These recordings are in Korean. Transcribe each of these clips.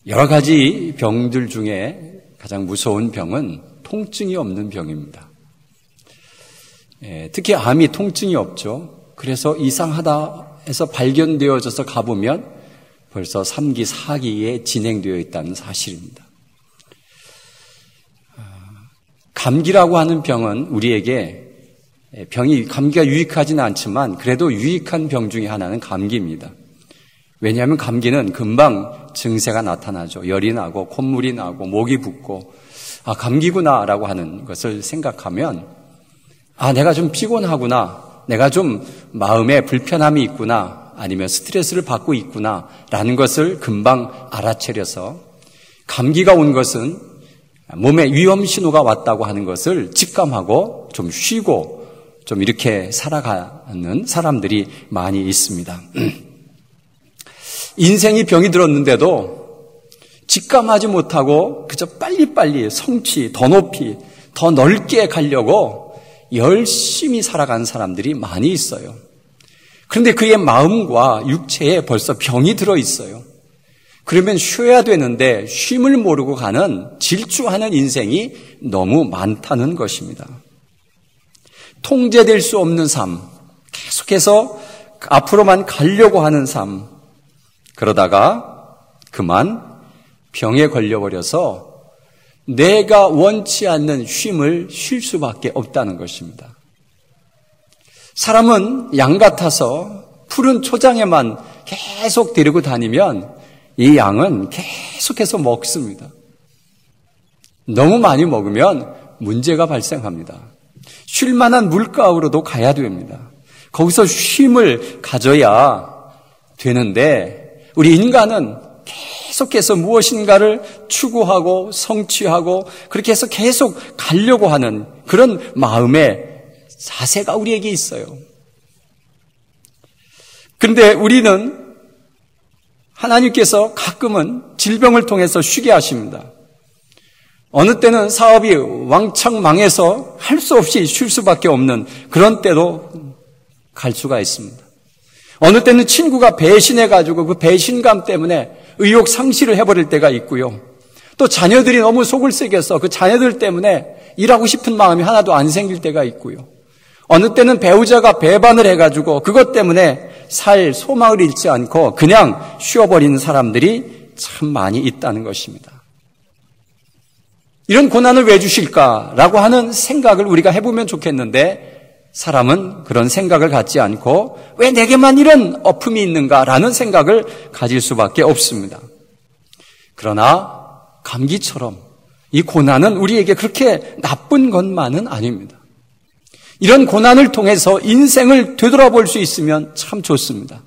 여러 가지 병들 중에 가장 무서운 병은 통증이 없는 병입니다. 특히 암이 통증이 없죠. 그래서 이상하다 해서 발견되어져서 가보면 벌써 3기, 4기에 진행되어 있다는 사실입니다. 감기라고 하는 병은 우리에게 감기가 유익하지는 않지만 그래도 유익한 병 중에 하나는 감기입니다. 왜냐하면 감기는 금방 증세가 나타나죠. 열이 나고 콧물이 나고 목이 붓고 감기구나라고 하는 것을 생각하면 내가 좀 피곤하구나, 내가 좀 마음에 불편함이 있구나, 아니면 스트레스를 받고 있구나 라는 것을 금방 알아차려서 감기가 온 것은 몸에 위험 신호가 왔다고 하는 것을 직감하고 좀 쉬고 좀 이렇게 살아가는 사람들이 많이 있습니다. 인생이 병이 들었는데도 직감하지 못하고 그저 빨리빨리 성취, 더 높이, 더 넓게 가려고 열심히 살아가는 사람들이 많이 있어요. 그런데 그의 마음과 육체에 벌써 병이 들어있어요. 그러면 쉬어야 되는데 쉼을 모르고 가는 질주하는 인생이 너무 많다는 것입니다. 통제될 수 없는 삶, 계속해서 앞으로만 가려고 하는 삶, 그러다가 그만 병에 걸려버려서 내가 원치 않는 쉼을 쉴 수밖에 없다는 것입니다. 사람은 양 같아서 푸른 초장에만 계속 데리고 다니면 이 양은 계속해서 먹습니다. 너무 많이 먹으면 문제가 발생합니다. 쉴 만한 물가으로도 가야 됩니다. 거기서 쉼을 가져야 되는데 우리 인간은 계속해서 무엇인가를 추구하고 성취하고 그렇게 해서 계속 가려고 하는 그런 마음의 자세가 우리에게 있어요. 그런데 우리는 하나님께서 가끔은 질병을 통해서 쉬게 하십니다. 어느 때는 사업이 왕창 망해서 할 수 없이 쉴 수밖에 없는 그런 때도 갈 수가 있습니다. 어느 때는 친구가 배신해가지고 그 배신감 때문에 의욕 상실을 해버릴 때가 있고요. 또 자녀들이 너무 속을 새겨서 그 자녀들 때문에 일하고 싶은 마음이 하나도 안 생길 때가 있고요. 어느 때는 배우자가 배반을 해가지고 그것 때문에 살 소망을 잃지 않고 그냥 쉬어버리는 사람들이 참 많이 있다는 것입니다. 이런 고난을 왜 주실까라고 하는 생각을 우리가 해보면 좋겠는데 사람은 그런 생각을 갖지 않고 왜 내게만 이런 어품이 있는가라는 생각을 가질 수밖에 없습니다. 그러나 감기처럼 이 고난은 우리에게 그렇게 나쁜 것만은 아닙니다. 이런 고난을 통해서 인생을 되돌아볼 수 있으면 참 좋습니다.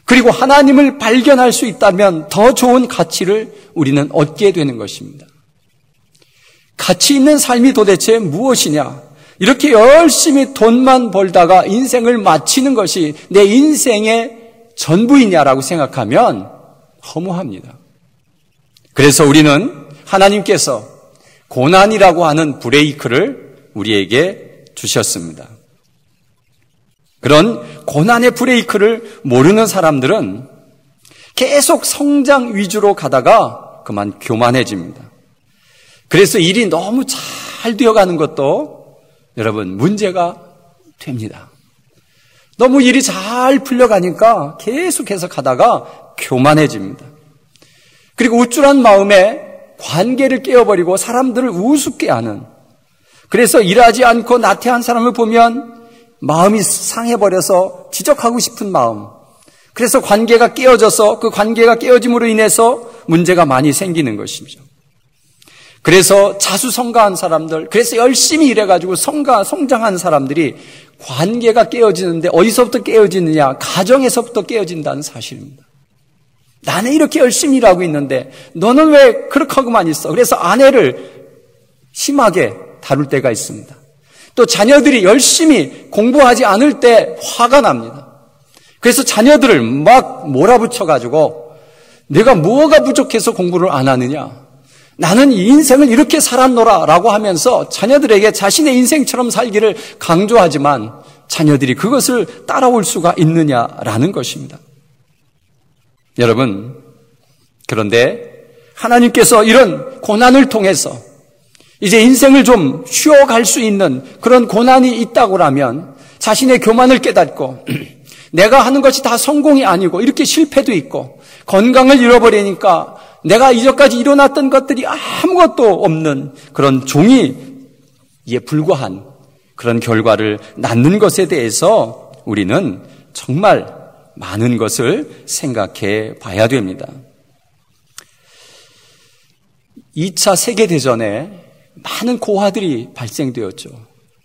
그리고 하나님을 발견할 수 있다면 더 좋은 가치를 우리는 얻게 되는 것입니다. 가치 있는 삶이 도대체 무엇이냐? 이렇게 열심히 돈만 벌다가 인생을 마치는 것이 내 인생의 전부이냐라고 생각하면 허무합니다. 그래서 우리는 하나님께서 고난이라고 하는 브레이크를 우리에게 주셨습니다. 그런 고난의 브레이크를 모르는 사람들은 계속 성장 위주로 가다가 그만 교만해집니다. 그래서 일이 너무 잘 되어가는 것도 여러분 문제가 됩니다. 너무 일이 잘 풀려가니까 계속해서 가다가 교만해집니다. 그리고 우쭐한 마음에 관계를 깨어버리고 사람들을 우습게 하는, 그래서 일하지 않고 나태한 사람을 보면 마음이 상해버려서 지적하고 싶은 마음, 그래서 관계가 깨어져서 그 관계가 깨어짐으로 인해서 문제가 많이 생기는 것이죠. 그래서 자수성가한 사람들, 그래서 열심히 일해가지고 성장한 사람들이 관계가 깨어지는데 어디서부터 깨어지느냐? 가정에서부터 깨어진다는 사실입니다. 나는 이렇게 열심히 일하고 있는데 너는 왜 그렇게 하고만 있어? 그래서 아내를 심하게 다룰 때가 있습니다. 또 자녀들이 열심히 공부하지 않을 때 화가 납니다. 그래서 자녀들을 막 몰아붙여가지고 내가 뭐가 부족해서 공부를 안 하느냐? 나는 이 인생을 이렇게 살았노라 라고 하면서 자녀들에게 자신의 인생처럼 살기를 강조하지만 자녀들이 그것을 따라올 수가 있느냐라는 것입니다. 여러분, 그런데 하나님께서 이런 고난을 통해서 이제 인생을 좀 쉬어갈 수 있는 그런 고난이 있다고라면 자신의 교만을 깨닫고 내가 하는 것이 다 성공이 아니고 이렇게 실패도 있고 건강을 잃어버리니까 내가 이전까지 일어났던 것들이 아무것도 없는 그런 종이에 불과한 그런 결과를 낳는 것에 대해서 우리는 정말 많은 것을 생각해 봐야 됩니다. 2차 세계대전에 많은 고아들이 발생되었죠.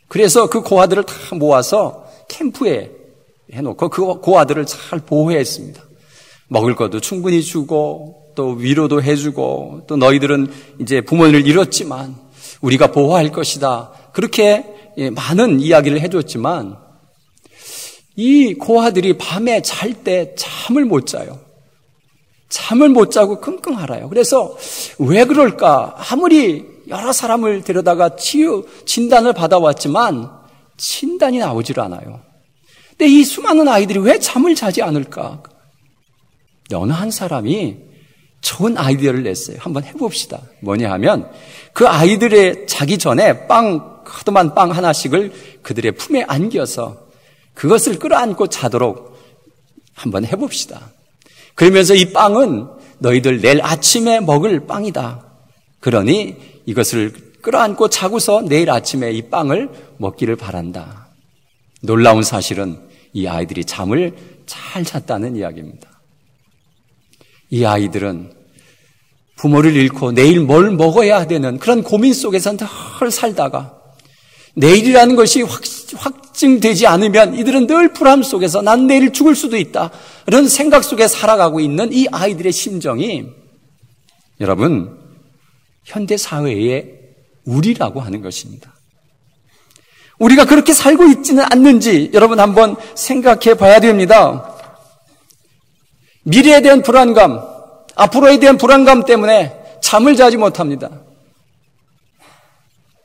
그래서 그 고아들을 다 모아서 캠프에 해놓고 그 고아들을 잘 보호했습니다. 먹을 것도 충분히 주고 또 위로도 해주고 또 너희들은 이제 부모를 잃었지만 우리가 보호할 것이다. 그렇게 많은 이야기를 해줬지만 이 고아들이 밤에 잘 때 잠을 못 자요. 잠을 못 자고 끙끙 앓아요. 그래서 왜 그럴까? 아무리 여러 사람을 데려다가 진단을 받아왔지만 진단이 나오질 않아요. 근데 이 수많은 아이들이 왜 잠을 자지 않을까? 어느 한 사람이 좋은 아이디어를 냈어요. 한번 해봅시다. 뭐냐 하면 그 아이들의 자기 전에 커다란 빵 하나씩을 그들의 품에 안겨서 그것을 끌어안고 자도록 한번 해봅시다. 그러면서 이 빵은 너희들 내일 아침에 먹을 빵이다. 그러니 이것을 끌어안고 자고서 내일 아침에 이 빵을 먹기를 바란다. 놀라운 사실은 이 아이들이 잠을 잘 잤다는 이야기입니다. 이 아이들은 부모를 잃고 내일 뭘 먹어야 되는 그런 고민 속에서 늘 살다가 내일이라는 것이 확증되지 않으면 이들은 늘 불안 속에서 난 내일 죽을 수도 있다. 이런 생각 속에 살아가고 있는 이 아이들의 심정이 여러분 현대 사회의 우리라고 하는 것입니다. 우리가 그렇게 살고 있지는 않는지 여러분 한번 생각해 봐야 됩니다. 미래에 대한 불안감, 앞으로에 대한 불안감 때문에 잠을 자지 못합니다.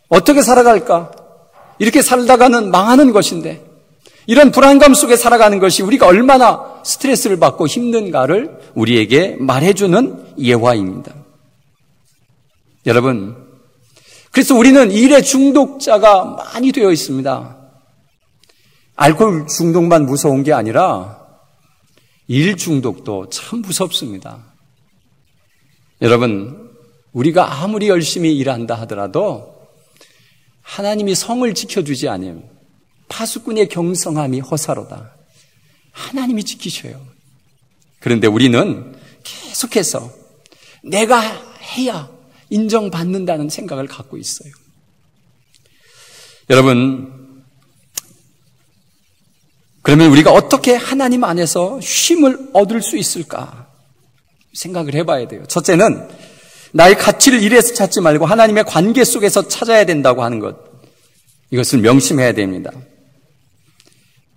어떻게 살아갈까? 이렇게 살다가는 망하는 것인데 이런 불안감 속에 살아가는 것이 우리가 얼마나 스트레스를 받고 힘든가를 우리에게 말해주는 예화입니다. 여러분, 그래서 우리는 일의 중독자가 많이 되어 있습니다. 알코올 중독만 무서운 게 아니라 일 중독도 참 무섭습니다. 여러분, 우리가 아무리 열심히 일한다 하더라도 하나님이 성을 지켜주지 않으면 파수꾼의 경성함이 허사로다. 하나님이 지키셔요. 그런데 우리는 계속해서 내가 해야 인정받는다는 생각을 갖고 있어요. 여러분, 그러면 우리가 어떻게 하나님 안에서 쉼을 얻을 수 있을까 생각을 해봐야 돼요. 첫째는 나의 가치를 일에서 찾지 말고 하나님의 관계 속에서 찾아야 된다고 하는 것, 이것을 명심해야 됩니다.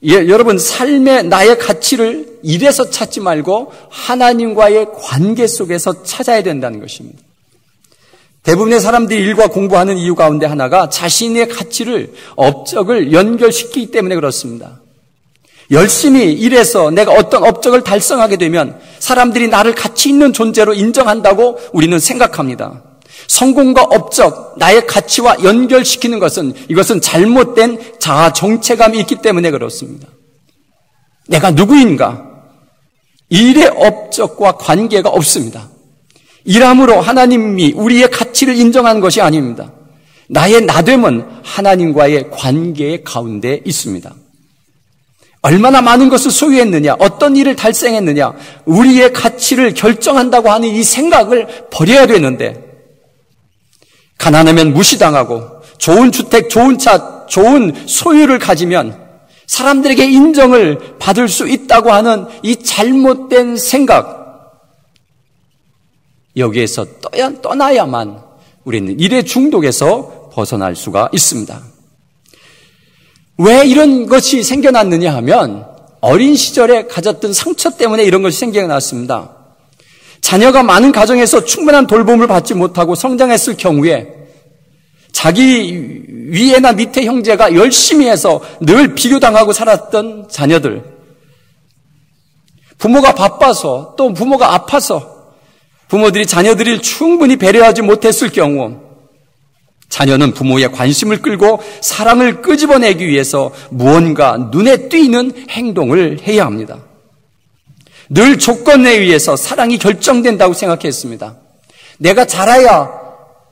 여러분, 삶의 나의 가치를 일에서 찾지 말고 하나님과의 관계 속에서 찾아야 된다는 것입니다. 대부분의 사람들이 일과 공부하는 이유 가운데 하나가 자신의 가치를, 업적을 연결시키기 때문에 그렇습니다. 열심히 일해서 내가 어떤 업적을 달성하게 되면 사람들이 나를 가치 있는 존재로 인정한다고 우리는 생각합니다. 성공과 업적, 나의 가치와 연결시키는 것은 이것은 잘못된 자아 정체감이 있기 때문에 그렇습니다. 내가 누구인가? 일의 업적과 관계가 없습니다. 일함으로 하나님이 우리의 가치를 인정하는 것이 아닙니다. 나의 나됨은 하나님과의 관계 가운데 있습니다. 얼마나 많은 것을 소유했느냐, 어떤 일을 달성했느냐, 우리의 가치를 결정한다고 하는 이 생각을 버려야 되는데, 가난하면 무시당하고 좋은 주택, 좋은 차, 좋은 소유를 가지면 사람들에게 인정을 받을 수 있다고 하는 이 잘못된 생각, 여기에서 떠나야만 우리는 일의 중독에서 벗어날 수가 있습니다. 왜 이런 것이 생겨났느냐 하면 어린 시절에 가졌던 상처 때문에 이런 것이 생겨났습니다. 자녀가 많은 가정에서 충분한 돌봄을 받지 못하고 성장했을 경우에 자기 위에나 밑에 형제가 열심히 해서 늘 비교당하고 살았던 자녀들, 부모가 바빠서 또 부모가 아파서 부모들이 자녀들을 충분히 배려하지 못했을 경우 자녀는 부모의 관심을 끌고 사랑을 끄집어내기 위해서 무언가 눈에 띄는 행동을 해야 합니다. 늘 조건에 의해서 사랑이 결정된다고 생각했습니다. 내가 잘해야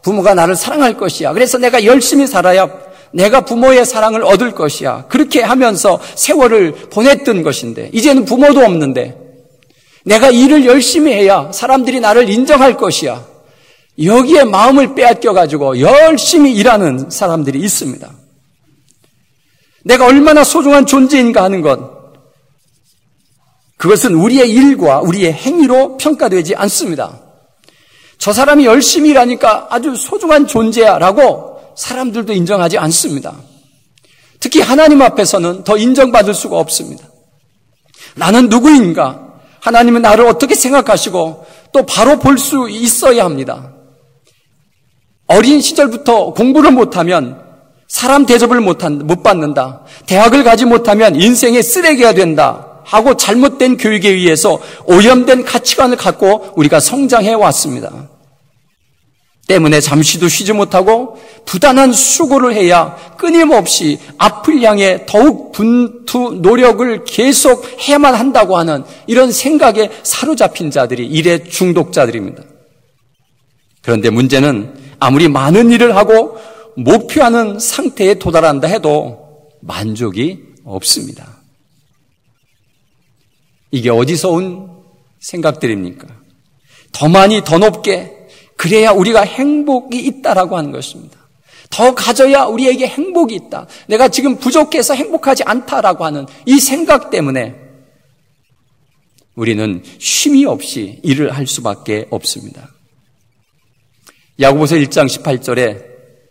부모가 나를 사랑할 것이야. 그래서 내가 열심히 살아야 내가 부모의 사랑을 얻을 것이야. 그렇게 하면서 세월을 보냈던 것인데 이제는 부모도 없는데 내가 일을 열심히 해야 사람들이 나를 인정할 것이야. 여기에 마음을 빼앗겨가지고 열심히 일하는 사람들이 있습니다. 내가 얼마나 소중한 존재인가 하는 것, 그것은 우리의 일과 우리의 행위로 평가되지 않습니다. 저 사람이 열심히 일하니까 아주 소중한 존재야 라고 사람들도 인정하지 않습니다. 특히 하나님 앞에서는 더 인정받을 수가 없습니다. 나는 누구인가? 하나님은 나를 어떻게 생각하시고 또 바로 볼 수 있어야 합니다. 어린 시절부터 공부를 못하면 사람 대접을 못 받는다. 대학을 가지 못하면 인생의 쓰레기가 된다 하고 잘못된 교육에 의해서 오염된 가치관을 갖고 우리가 성장해 왔습니다. 때문에 잠시도 쉬지 못하고 부단한 수고를 해야 끊임없이 앞을 향해 더욱 분투 노력을 계속 해야만 한다고 하는 이런 생각에 사로잡힌 자들이 일의 중독자들입니다. 그런데 문제는 아무리 많은 일을 하고 목표하는 상태에 도달한다 해도 만족이 없습니다. 이게 어디서 온 생각들입니까? 더 많이 더 높게 그래야 우리가 행복이 있다라고 하는 것입니다. 더 가져야 우리에게 행복이 있다. 내가 지금 부족해서 행복하지 않다라고 하는 이 생각 때문에 우리는 쉼이 없이 일을 할 수밖에 없습니다. 야고보서 1장 18절에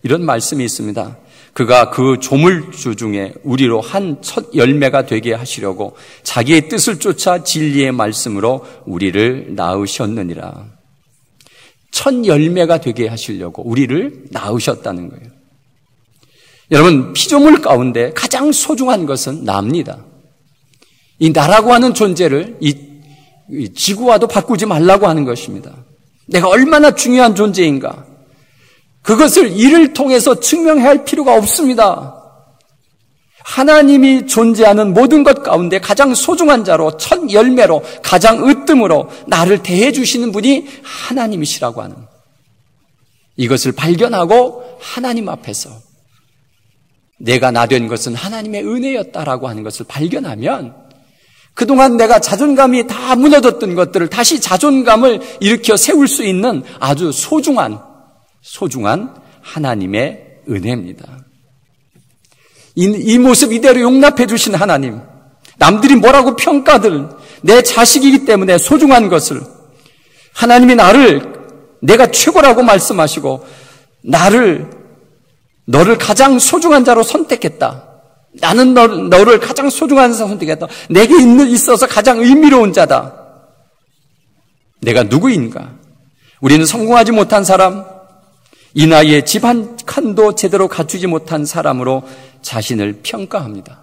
이런 말씀이 있습니다. 그가 그 조물주 중에 우리로 한 첫 열매가 되게 하시려고 자기의 뜻을 쫓아 진리의 말씀으로 우리를 낳으셨느니라. 첫 열매가 되게 하시려고 우리를 낳으셨다는 거예요. 여러분, 피조물 가운데 가장 소중한 것은 나입니다. 이 나라고 하는 존재를 이 지구와도 바꾸지 말라고 하는 것입니다. 내가 얼마나 중요한 존재인가. 그것을 일을 통해서 증명해야 할 필요가 없습니다. 하나님이 존재하는 모든 것 가운데 가장 소중한 자로 첫 열매로 가장 으뜸으로 나를 대해 주시는 분이 하나님이시라고 하는 이것을 발견하고 하나님 앞에서 내가 나 된 것은 하나님의 은혜였다라고 하는 것을 발견하면 그동안 내가 자존감이 다 무너졌던 것들을 다시 자존감을 일으켜 세울 수 있는 아주 소중한 하나님의 은혜입니다. 이 모습 이대로 용납해 주신 하나님, 남들이 뭐라고 평가들 내 자식이기 때문에 소중한 것을 하나님이 내가 최고라고 말씀하시고 너를 가장 소중한 자로 선택했다. 나는 너를 가장 소중한 자로 선택했다. 내게 있어서 가장 의미로운 자다. 내가 누구인가? 우리는 성공하지 못한 사람, 이 나이에 집 한 칸도 제대로 갖추지 못한 사람으로 자신을 평가합니다.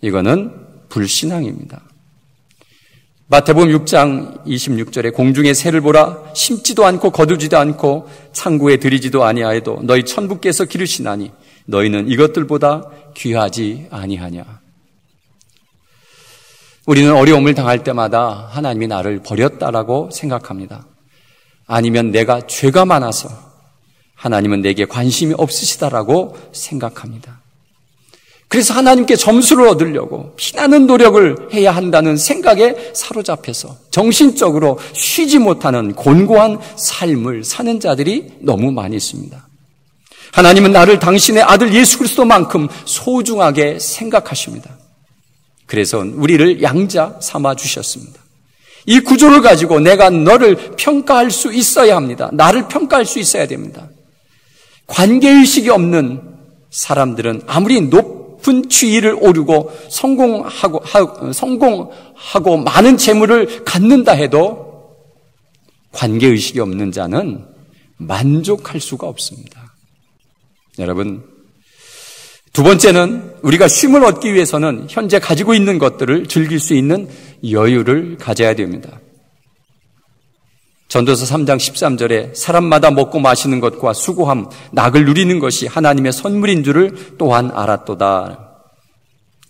이거는 불신앙입니다. 마태복음 6장 26절에 공중의 새를 보라, 심지도 않고 거두지도 않고 창고에 들이지도 아니하여도 너희 천부께서 기르시나니 너희는 이것들보다 귀하지 아니하냐. 우리는 어려움을 당할 때마다 하나님이 나를 버렸다라고 생각합니다. 아니면 내가 죄가 많아서 하나님은 내게 관심이 없으시다라고 생각합니다. 그래서 하나님께 점수를 얻으려고 피나는 노력을 해야 한다는 생각에 사로잡혀서 정신적으로 쉬지 못하는 곤고한 삶을 사는 자들이 너무 많이 있습니다. 하나님은 나를 당신의 아들 예수 그리스도만큼 소중하게 생각하십니다. 그래서 우리를 양자 삼아 주셨습니다. 이 구조를 가지고 내가 너를 평가할 수 있어야 합니다. 나를 평가할 수 있어야 됩니다. 관계의식이 없는 사람들은 아무리 높은 지위를 오르고 성공하고 많은 재물을 갖는다 해도 관계의식이 없는 자는 만족할 수가 없습니다. 여러분, 두 번째는 우리가 쉼을 얻기 위해서는 현재 가지고 있는 것들을 즐길 수 있는 여유를 가져야 됩니다. 전도서 3장 13절에 사람마다 먹고 마시는 것과 수고함, 낙을 누리는 것이 하나님의 선물인 줄을 또한 알았도다.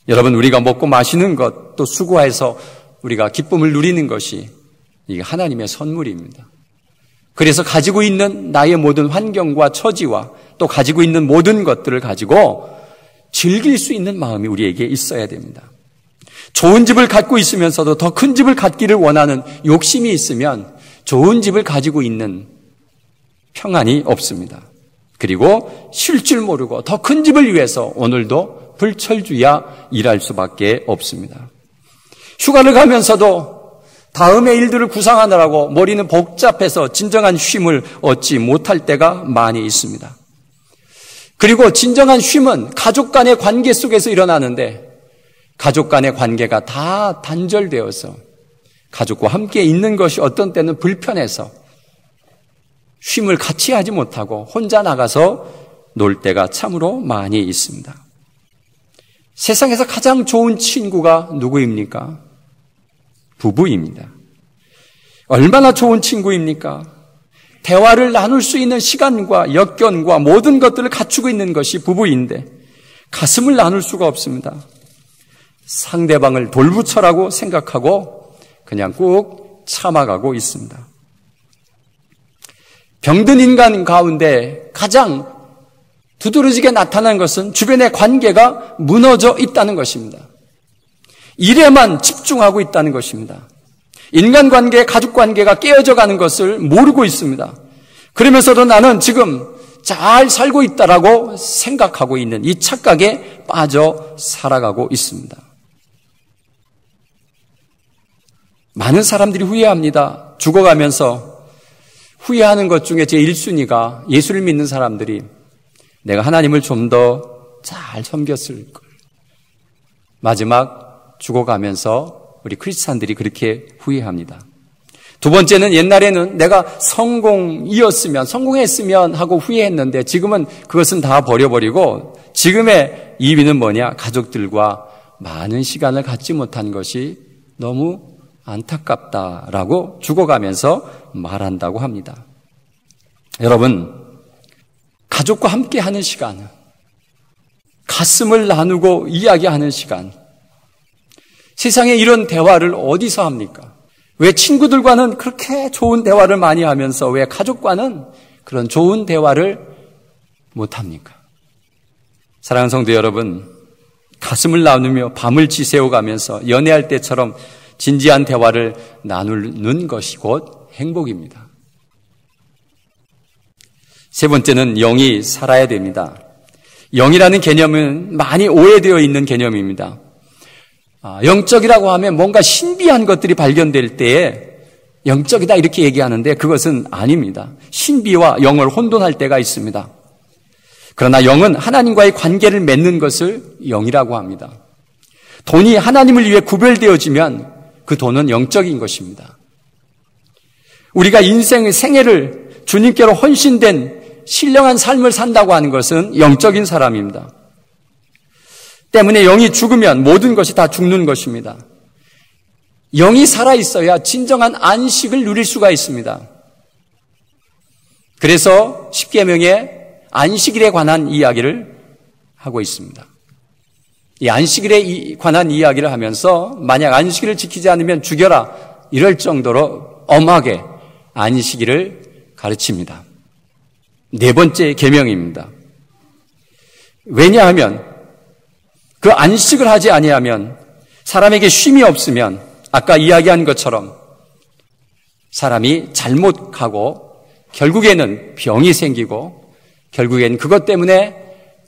여러분, 우리가 먹고 마시는 것, 또 수고해서 우리가 기쁨을 누리는 것이 이게 하나님의 선물입니다. 그래서 가지고 있는 나의 모든 환경과 처지와 또 가지고 있는 모든 것들을 가지고 즐길 수 있는 마음이 우리에게 있어야 됩니다. 좋은 집을 갖고 있으면서도 더 큰 집을 갖기를 원하는 욕심이 있으면 좋은 집을 가지고 있는 평안이 없습니다. 그리고 쉴 줄 모르고 더 큰 집을 위해서 오늘도 불철주야 일할 수밖에 없습니다. 휴가를 가면서도 다음의 일들을 구상하느라고 머리는 복잡해서 진정한 쉼을 얻지 못할 때가 많이 있습니다. 그리고 진정한 쉼은 가족 간의 관계 속에서 일어나는데 가족 간의 관계가 다 단절되어서 가족과 함께 있는 것이 어떤 때는 불편해서 쉼을 같이 하지 못하고 혼자 나가서 놀 때가 참으로 많이 있습니다. 세상에서 가장 좋은 친구가 누구입니까? 부부입니다. 얼마나 좋은 친구입니까? 대화를 나눌 수 있는 시간과 역견과 모든 것들을 갖추고 있는 것이 부부인데 가슴을 나눌 수가 없습니다. 상대방을 돌부처라고 생각하고 그냥 꾹 참아가고 있습니다. 병든 인간 가운데 가장 두드러지게 나타난 것은 주변의 관계가 무너져 있다는 것입니다. 일에만 집중하고 있다는 것입니다. 인간관계, 가족관계가 깨어져 가는 것을 모르고 있습니다. 그러면서도 나는 지금 잘 살고 있다라고 생각하고 있는 이 착각에 빠져 살아가고 있습니다. 많은 사람들이 후회합니다. 죽어가면서 후회하는 것 중에 제 1순위가 예수를 믿는 사람들이 내가 하나님을 좀 더 잘 섬겼을 걸. 마지막 죽어가면서 우리 크리스찬들이 그렇게 후회합니다. 두 번째는 옛날에는 내가 성공했으면 하고 후회했는데 지금은 그것은 다 버려버리고 지금의 2위는 뭐냐? 가족들과 많은 시간을 갖지 못한 것이 너무 안타깝다라고 죽어가면서 말한다고 합니다. 여러분, 가족과 함께 하는 시간, 가슴을 나누고 이야기하는 시간, 세상에 이런 대화를 어디서 합니까? 왜 친구들과는 그렇게 좋은 대화를 많이 하면서 왜 가족과는 그런 좋은 대화를 못합니까? 사랑하는 성도 여러분, 가슴을 나누며 밤을 지새워가면서 연애할 때처럼 진지한 대화를 나누는 것이 곧 행복입니다. 세 번째는 영이 살아야 됩니다. 영이라는 개념은 많이 오해되어 있는 개념입니다. 영적이라고 하면 뭔가 신비한 것들이 발견될 때에 영적이다 이렇게 얘기하는데 그것은 아닙니다. 신비와 영을 혼돈할 때가 있습니다. 그러나 영은 하나님과의 관계를 맺는 것을 영이라고 합니다. 돈이 하나님을 위해 구별되어지면 그 돈은 영적인 것입니다. 우리가 인생의 생애를 주님께로 헌신된 신령한 삶을 산다고 하는 것은 영적인 사람입니다. 때문에 영이 죽으면 모든 것이 다 죽는 것입니다. 영이 살아있어야 진정한 안식을 누릴 수가 있습니다. 그래서 십계명에 안식일에 관한 이야기를 하고 있습니다. 이 안식일에 관한 이야기를 하면서 만약 안식일을 지키지 않으면 죽여라 이럴 정도로 엄하게 안식일을 가르칩니다. 네 번째 계명입니다. 왜냐하면 그 안식을 하지 아니하면 사람에게 쉼이 없으면 아까 이야기한 것처럼 사람이 잘못 가고 결국에는 병이 생기고 결국엔 그것 때문에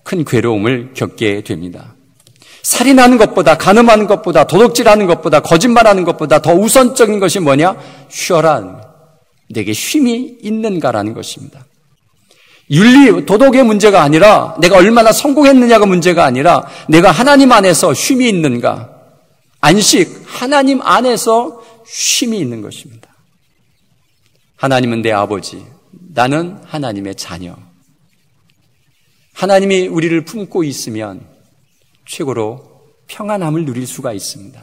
큰 괴로움을 겪게 됩니다. 살인하는 것보다 간음하는 것보다 도둑질하는 것보다 거짓말하는 것보다 더 우선적인 것이 뭐냐? 쉬어라. 내게 쉼이 있는가라는 것입니다. 윤리, 도덕의 문제가 아니라 내가 얼마나 성공했느냐가 문제가 아니라 내가 하나님 안에서 쉼이 있는가. 안식, 하나님 안에서 쉼이 있는 것입니다. 하나님은 내 아버지, 나는 하나님의 자녀. 하나님이 우리를 품고 있으면 최고로 평안함을 누릴 수가 있습니다.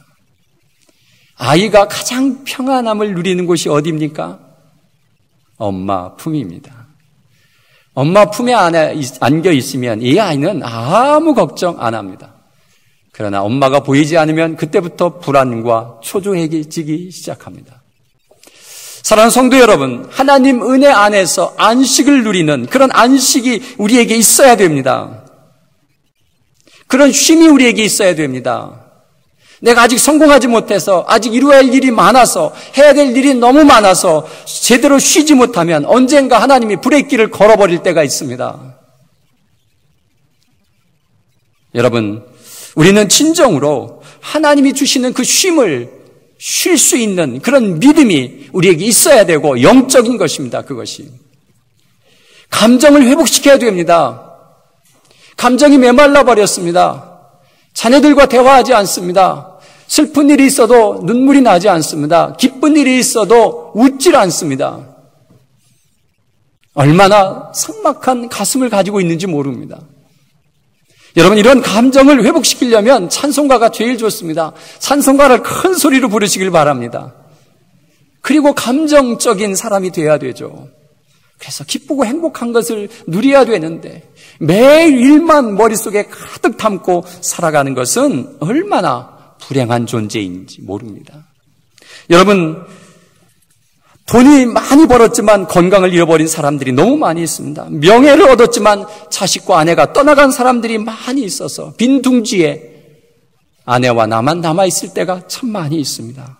아이가 가장 평안함을 누리는 곳이 어디입니까? 엄마 품입니다. 엄마 품에 안겨 있으면 이 아이는 아무 걱정 안 합니다. 그러나 엄마가 보이지 않으면 그때부터 불안과 초조해지기 시작합니다. 사랑하는 성도 여러분, 하나님 은혜 안에서 안식을 누리는 그런 안식이 우리에게 있어야 됩니다. 그런 쉼이 우리에게 있어야 됩니다. 내가 아직 성공하지 못해서, 아직 이루어야 할 일이 많아서, 해야 될 일이 너무 많아서 제대로 쉬지 못하면 언젠가 하나님이 브레이크를 걸어버릴 때가 있습니다. 여러분, 우리는 진정으로 하나님이 주시는 그 쉼을 쉴 수 있는 그런 믿음이 우리에게 있어야 되고 영적인 것입니다. 그것이. 감정을 회복시켜야 됩니다. 감정이 메말라 버렸습니다. 자녀들과 대화하지 않습니다. 슬픈 일이 있어도 눈물이 나지 않습니다. 기쁜 일이 있어도 웃질 않습니다. 얼마나 삭막한 가슴을 가지고 있는지 모릅니다. 여러분, 이런 감정을 회복시키려면 찬송가가 제일 좋습니다. 찬송가를 큰 소리로 부르시길 바랍니다. 그리고 감정적인 사람이 돼야 되죠. 그래서 기쁘고 행복한 것을 누려야 되는데 매일 일만 머릿속에 가득 담고 살아가는 것은 얼마나 불행한 존재인지 모릅니다. 여러분, 돈이 많이 벌었지만 건강을 잃어버린 사람들이 너무 많이 있습니다. 명예를 얻었지만 자식과 아내가 떠나간 사람들이 많이 있어서 빈 둥지에 아내와 나만 남아있을 때가 참 많이 있습니다.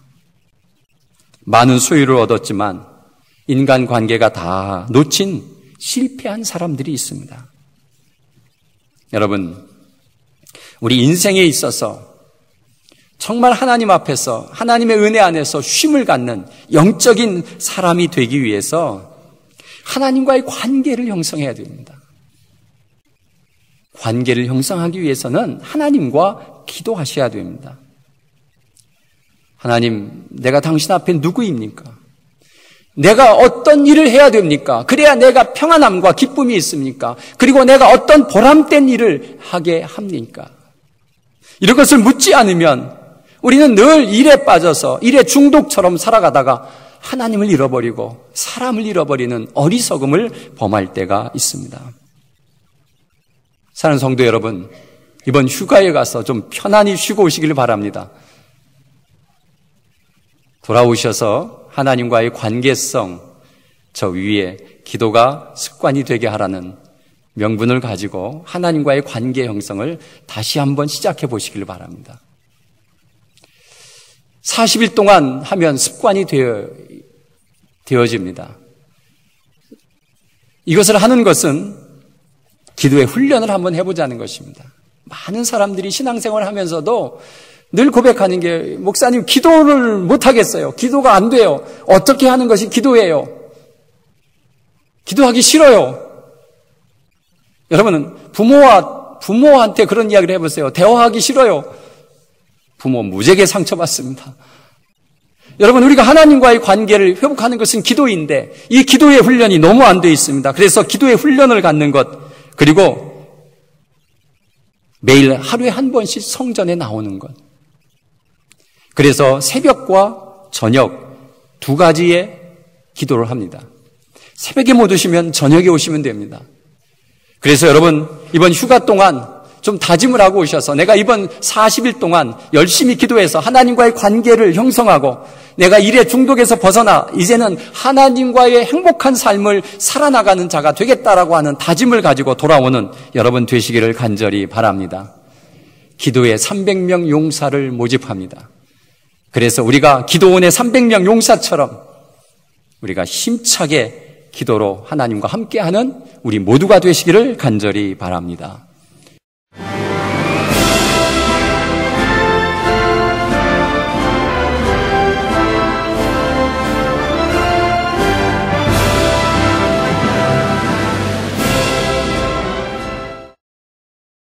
많은 소유를 얻었지만 인간관계가 다 놓친 실패한 사람들이 있습니다. 여러분, 우리 인생에 있어서 정말 하나님 앞에서 하나님의 은혜 안에서 쉼을 갖는 영적인 사람이 되기 위해서 하나님과의 관계를 형성해야 됩니다. 관계를 형성하기 위해서는 하나님과 기도하셔야 됩니다. 하나님, 내가 당신 앞에 누구입니까? 내가 어떤 일을 해야 됩니까? 그래야 내가 평안함과 기쁨이 있습니까? 그리고 내가 어떤 보람된 일을 하게 합니까? 이런 것을 묻지 않으면 우리는 늘 일에 빠져서 일의 중독처럼 살아가다가 하나님을 잃어버리고 사람을 잃어버리는 어리석음을 범할 때가 있습니다. 사랑하는 성도 여러분, 이번 휴가에 가서 좀 편안히 쉬고 오시길 바랍니다. 돌아오셔서 하나님과의 관계성, 저 위에 기도가 습관이 되게 하라는 명분을 가지고 하나님과의 관계 형성을 다시 한번 시작해 보시길 바랍니다. 40일 동안 하면 습관이 되어집니다. 이것을 하는 것은 기도의 훈련을 한번 해보자는 것입니다. 많은 사람들이 신앙생활을 하면서도 늘 고백하는 게, 목사님 기도를 못하겠어요. 기도가 안 돼요. 어떻게 하는 것이 기도예요? 기도하기 싫어요. 여러분은 부모한테 그런 이야기를 해보세요. 대화하기 싫어요. 부모 무지하게 상처받습니다. 여러분, 우리가 하나님과의 관계를 회복하는 것은 기도인데 이 기도의 훈련이 너무 안 돼 있습니다. 그래서 기도의 훈련을 갖는 것, 그리고 매일 하루에 한 번씩 성전에 나오는 것, 그래서 새벽과 저녁 두 가지의 기도를 합니다. 새벽에 못 오시면 저녁에 오시면 됩니다. 그래서 여러분, 이번 휴가 동안 좀 다짐을 하고 오셔서 내가 이번 40일 동안 열심히 기도해서 하나님과의 관계를 형성하고 내가 일의 중독에서 벗어나 이제는 하나님과의 행복한 삶을 살아나가는 자가 되겠다라고 하는 다짐을 가지고 돌아오는 여러분 되시기를 간절히 바랍니다. 기도에 300명 용사를 모집합니다. 그래서 우리가 기도원의 300명 용사처럼 우리가 힘차게 기도로 하나님과 함께하는 우리 모두가 되시기를 간절히 바랍니다.